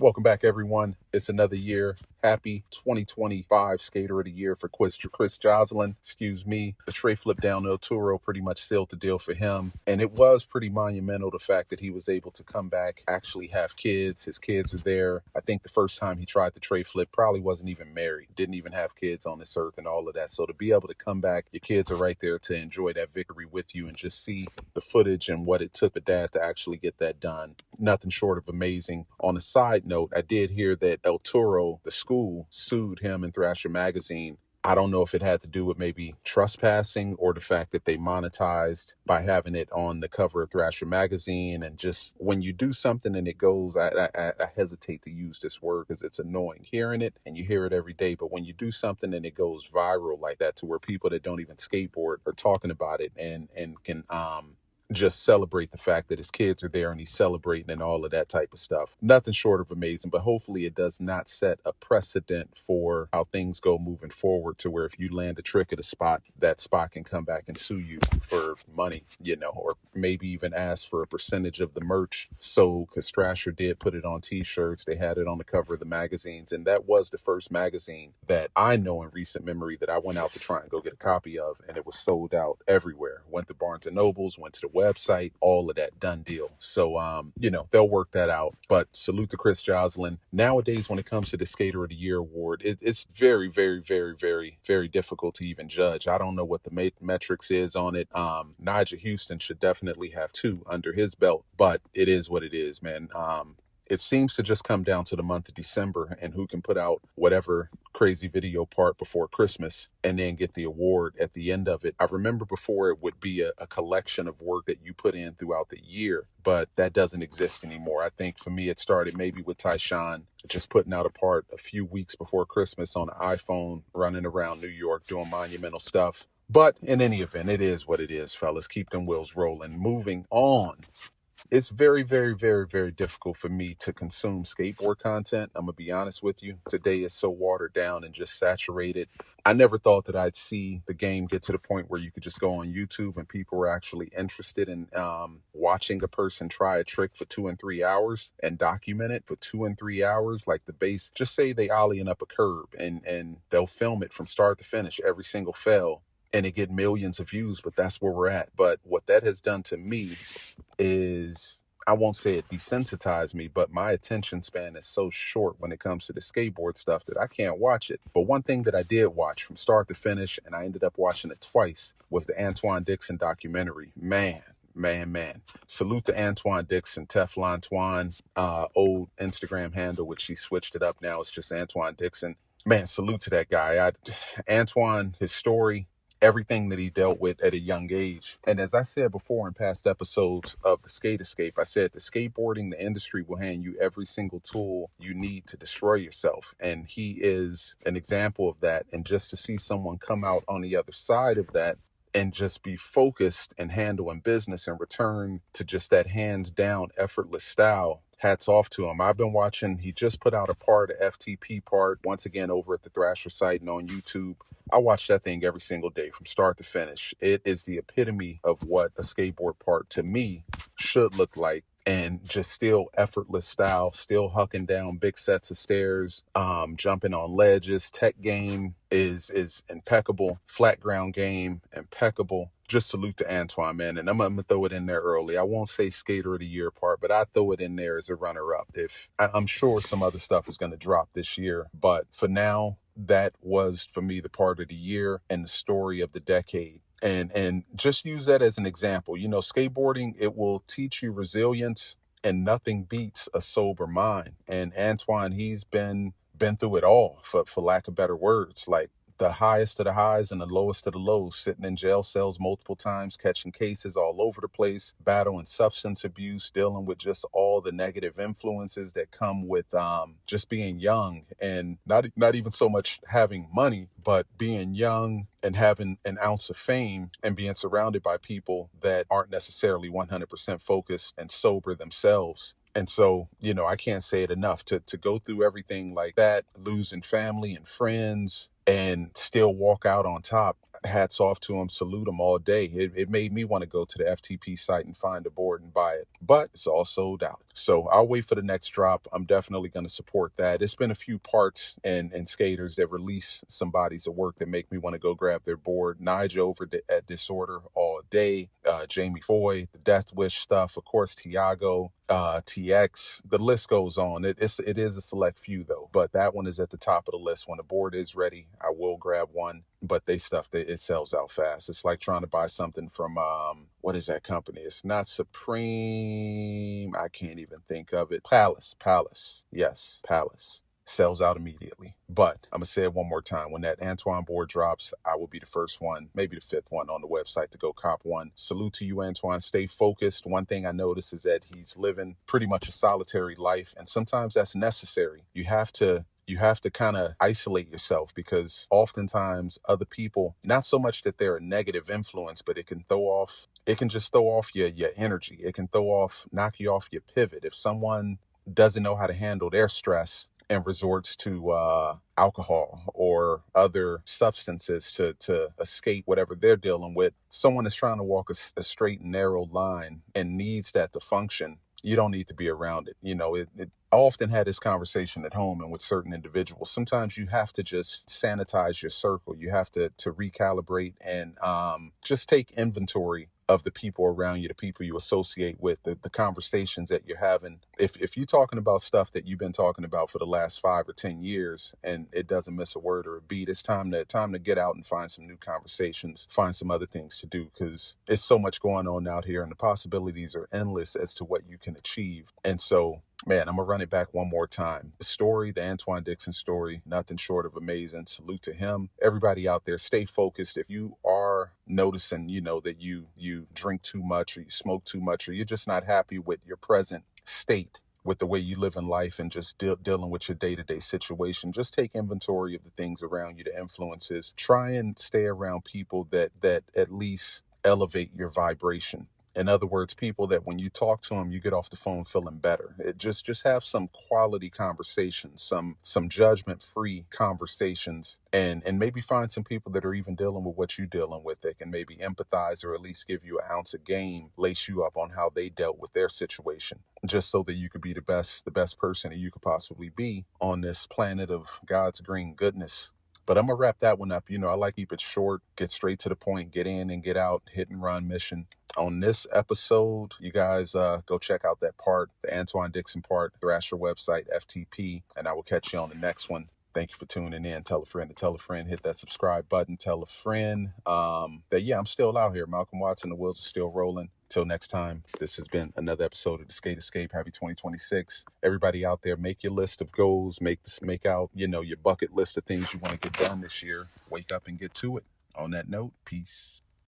Welcome back, everyone. It's another year. Happy 2025 Skater of the Year for Chris Joslin. Excuse me. The tray flip down El Toro pretty much sealed the deal for him. And it was pretty monumental, the fact that he was able to come back, actually have kids. His kids are there. I think the first time he tried the tray flip probably wasn't even married. Didn't even have kids on this earth and all of that. So to be able to come back, your kids are right there to enjoy that victory with you and just see the footage and what it took a dad to actually get that done. Nothing short of amazing. On a side note, I did hear that El Toro, the school, sued him and Thrasher Magazine. I don't know if it had to do with maybe trespassing or the fact that they monetized by having it on the cover of Thrasher Magazine. And just when you do something and it goes, I hesitate to use this word because it's annoying hearing it and you hear it every day. But when you do something and it goes viral like that to where people that don't even skateboard are talking about it and can just celebrate the fact that his kids are there and he's celebrating and all of that type of stuff. Nothing short of amazing, but hopefully it does not set a precedent for how things go moving forward to where if you land a trick at a spot, that spot can come back and sue you for money, or maybe even ask for a percentage of the merch. So, because Thrasher did put it on t-shirts, they had it on the cover of the magazines, and that was the first magazine that I know in recent memory that I went out to try and go get a copy of, and it was sold out everywhere. Went to Barnes & Nobles, went to the website, all of that, done deal. So, they'll work that out. But salute to Chris Joslin. Nowadays, when it comes to the Skater of the Year award, it's very, very, very, very, very difficult to even judge. I don't know what the metrics is on it. Nigel Houston should definitely have 2 under his belt, but it is what it is, man. It seems to just come down to the month of December and who can put out whatever crazy video part before Christmas and then get the award at the end of it. I remember before it would be a collection of work that you put in throughout the year, but that doesn't exist anymore. I think for me, it started maybe with Tyshawn just putting out a part a few weeks before Christmas on an iPhone, running around New York doing monumental stuff. But in any event, it is what it is, fellas. Keep them wheels rolling. Moving on. It's very, very, very, very difficult for me to consume skateboard content. I'm going to be honest with you. Today is so watered down and just saturated. I never thought that I'd see the game get to the point where you could just go on YouTube and people were actually interested in watching a person try a trick for 2 and 3 hours and document it for 2 and 3 hours. Like the base, just say they ollieing up a curb and they'll film it from start to finish, every single fail. And it get millions of views, but that's where we're at. But what that has done to me is, I won't say it desensitized me, but my attention span is so short when it comes to the skateboard stuff that I can't watch it. But one thing that I did watch from start to finish, and I ended up watching it twice, was the Dixon documentary. Man. Salute to Antwuan Dixon, Teflon Twan, old Instagram handle, which she switched it up now. It's just Antwuan Dixon. Man, salute to that guy. Antwuan, his story, everything that he dealt with at a young age. And as I said before in past episodes of the Skate Escape, I said the skateboarding, the industry will hand you every single tool you need to destroy yourself. And he is an example of that. And just to see someone come out on the other side of that and just be focused and handling business and return to just that hands down effortless style, hats off to him. I've been watching, he just put out a part, a FTP part, once again over at the Thrasher site and on YouTube. I watch that thing every single day from start to finish. It is the epitome of what a skateboard part to me should look like. And just still effortless style, still hucking down big sets of stairs, jumping on ledges. Tech game is impeccable. Flat ground game, impeccable. Just salute to Antwuan, man. And I'm going to throw it in there early. I won't say Skater of the Year part, but I throw it in there as a runner-up. I'm sure some other stuff is going to drop this year. But for now, that was, for me, the part of the year and the story of the decade. And just use that as an example. Skateboarding, it will teach you resilience, and nothing beats a sober mind. And Antwuan, he's been through it all, for lack of better words. Like the highest of the highs and the lowest of the lows, sitting in jail cells multiple times, catching cases all over the place, battling substance abuse, dealing with just all the negative influences that come with just being young, and not even so much having money, but being young and having an ounce of fame and being surrounded by people that aren't necessarily 100% focused and sober themselves. And so, I can't say it enough to go through everything like that, losing family and friends, and still walk out on top. hats off to them, salute them all day. It made me want to go to the FTP site and find a board and buy it, but it's all sold out. So I'll wait for the next drop. I'm definitely going to support that. It's been a few parts and skaters that release some bodies of work that make me want to go grab their board. Nigel over at Disorder all day, Jamie Foy, the Death Wish stuff, of course, Tiago, TX, the list goes on. It is a select few though, but that one is at the top of the list. When the board is ready, I will grab one, but it sells out fast. It's like trying to buy something from, what is that company? It's not Supreme. I can't even think of it. Palace. Yes, Palace. Sells out immediately. But I'm going to say it one more time. When that Antwuan board drops, I will be the first one, maybe the fifth one on the website to go cop one. Salute to you, Antwuan. Stay focused. One thing I notice is that he's living pretty much a solitary life, and sometimes that's necessary. You have to kind of isolate yourself, because oftentimes other people, not so much that they're a negative influence, but it can just throw off your energy. It can knock you off your pivot. If someone doesn't know how to handle their stress and resorts to alcohol or other substances to escape whatever they're dealing with, someone is trying to walk a straight and narrow line and needs that to function. You don't need to be around it. I often had this conversation at home and with certain individuals. Sometimes you have to just sanitize your circle. You have to recalibrate and just take inventory of the people around you, the people you associate with, the conversations that you're having. If you're talking about stuff that you've been talking about for the last 5 or 10 years and it doesn't miss a word or a beat, it's time to get out and find some new conversations, find some other things to do, because it's so much going on out here and the possibilities are endless as to what you can achieve. And so, man, I'm going to run it back one more time. The story, the Antwuan Dixon story, nothing short of amazing. Salute to him. Everybody out there, stay focused. If you are noticing, that you drink too much or you smoke too much, or you're just not happy with your present state, with the way you live in life and just dealing with your day-to-day situation, just take inventory of the things around you, the influences. Try and stay around people that at least elevate your vibration. In other words, people that when you talk to them, you get off the phone feeling better. It just have some quality conversations, some judgment-free conversations, and maybe find some people that are even dealing with what you're dealing with that can maybe empathize or at least give you an ounce of game, lace you up on how they dealt with their situation, just so that you could be the best person that you could possibly be on this planet of God's green goodness. But I'm going to wrap that one up. I like to keep it short, get straight to the point, get in and get out, hit and run mission. On this episode, you guys go check out that part, the Antwuan Dixon part, Thrasher website, FTP, and I will catch you on the next one. Thank you for tuning in. Tell a friend to tell a friend. Hit that subscribe button. Tell a friend that, I'm still out here. Malcolm Watson, the wheels are still rolling. Till next time, this has been another episode of the Skate Escape. Happy 2026. Everybody out there, make your list of goals. Make out, your bucket list of things you want to get done this year. Wake up and get to it. On that note, peace.